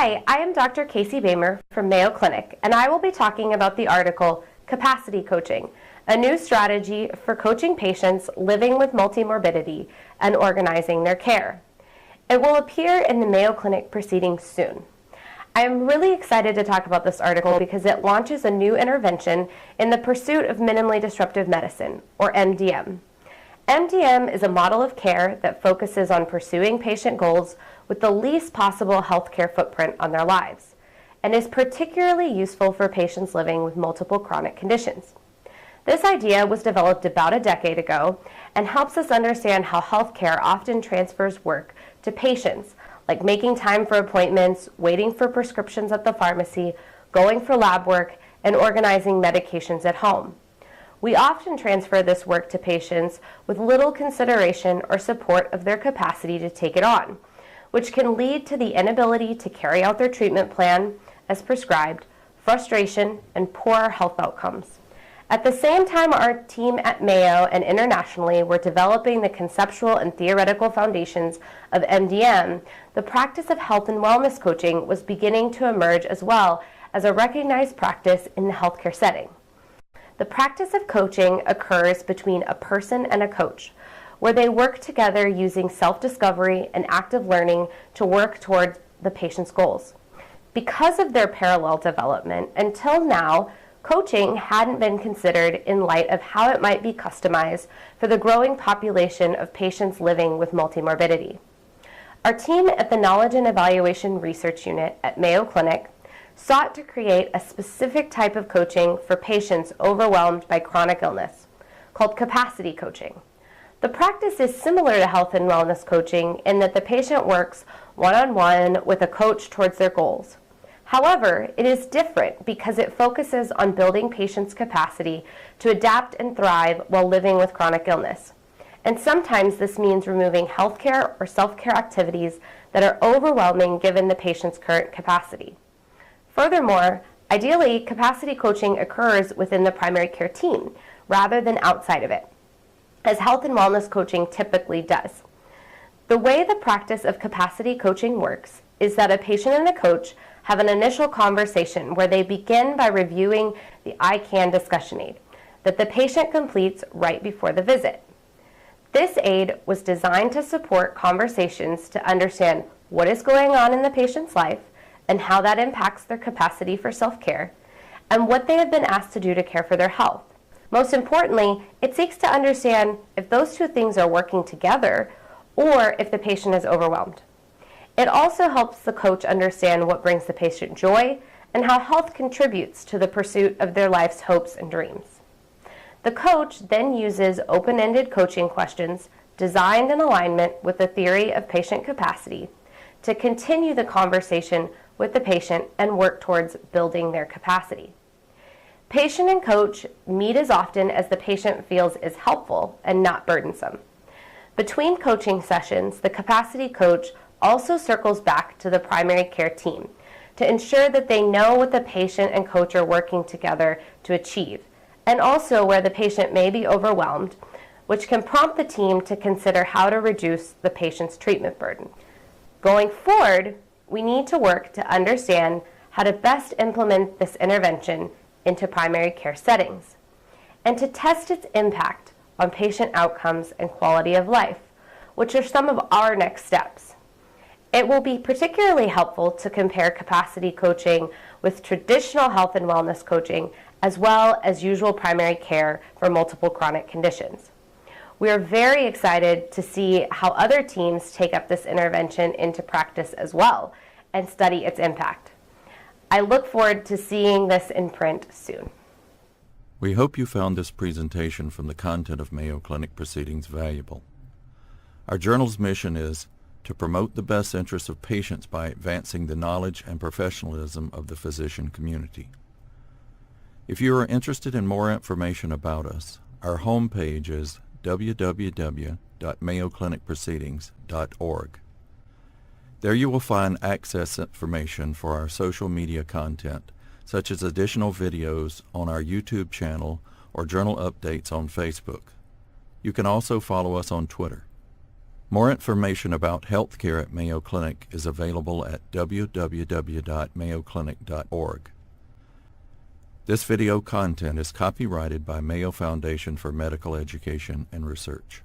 Hi, I am Dr. Casey Bamer from Mayo Clinic, and I will be talking about the article Capacity Coaching, a new strategy for coaching patients living with multimorbidity and organizing their care. It will appear in the Mayo Clinic Proceedings soon. I am really excited to talk about this article because it launches a new intervention in the pursuit of minimally disruptive medicine, or MDM. MDM is a model of care that focuses on pursuing patient goals with the least possible healthcare footprint on their lives, and is particularly useful for patients living with multiple chronic conditions. This idea was developed about a decade ago and helps us understand how healthcare often transfers work to patients, like making time for appointments, waiting for prescriptions at the pharmacy, going for lab work, and organizing medications at home. We often transfer this work to patients with little consideration or support of their capacity to take it on, which can lead to the inability to carry out their treatment plan as prescribed, frustration, and poor health outcomes. At the same time, our team at Mayo and internationally were developing the conceptual and theoretical foundations of MDM, the practice of health and wellness coaching was beginning to emerge as well as a recognized practice in the healthcare setting. The practice of coaching occurs between a person and a coach, where they work together using self-discovery and active learning to work toward the patient's goals. Because of their parallel development, until now, coaching hadn't been considered in light of how it might be customized for the growing population of patients living with multimorbidity. Our team at the Knowledge and Evaluation Research Unit at Mayo Clinic sought to create a specific type of coaching for patients overwhelmed by chronic illness, called capacity coaching. The practice is similar to health and wellness coaching in that the patient works one-on-one with a coach towards their goals. However, it is different because it focuses on building patients' capacity to adapt and thrive while living with chronic illness. And sometimes this means removing healthcare or self-care activities that are overwhelming given the patient's current capacity. Furthermore, ideally, capacity coaching occurs within the primary care team rather than outside of it, as health and wellness coaching typically does. The way the practice of capacity coaching works is that a patient and a coach have an initial conversation where they begin by reviewing the I Can discussion aid that the patient completes right before the visit. This aid was designed to support conversations to understand what is going on in the patient's life and how that impacts their capacity for self-care, and what they have been asked to do to care for their health. Most importantly, it seeks to understand if those two things are working together or if the patient is overwhelmed. It also helps the coach understand what brings the patient joy and how health contributes to the pursuit of their life's hopes and dreams. The coach then uses open-ended coaching questions designed in alignment with the theory of patient capacity to continue the conversation with the patient and work towards building their capacity. Patient and coach meet as often as the patient feels is helpful and not burdensome. Between coaching sessions, the capacity coach also circles back to the primary care team to ensure that they know what the patient and coach are working together to achieve, and also where the patient may be overwhelmed, which can prompt the team to consider how to reduce the patient's treatment burden. Going forward, we need to work to understand how to best implement this intervention into primary care settings, and to test its impact on patient outcomes and quality of life, which are some of our next steps. It will be particularly helpful to compare capacity coaching with traditional health and wellness coaching, as well as usual primary care for multiple chronic conditions. We are very excited to see how other teams take up this intervention into practice as well and study its impact. I look forward to seeing this in print soon. We hope you found this presentation from the content of Mayo Clinic Proceedings valuable. Our journal's mission is to promote the best interests of patients by advancing the knowledge and professionalism of the physician community. If you are interested in more information about us, our homepage is www.mayoclinicproceedings.org. There you will find access information for our social media content, such as additional videos on our YouTube channel or journal updates on Facebook. You can also follow us on Twitter. More information about healthcare at Mayo Clinic is available at www.mayoclinic.org. This video content is copyrighted by Mayo Foundation for Medical Education and Research.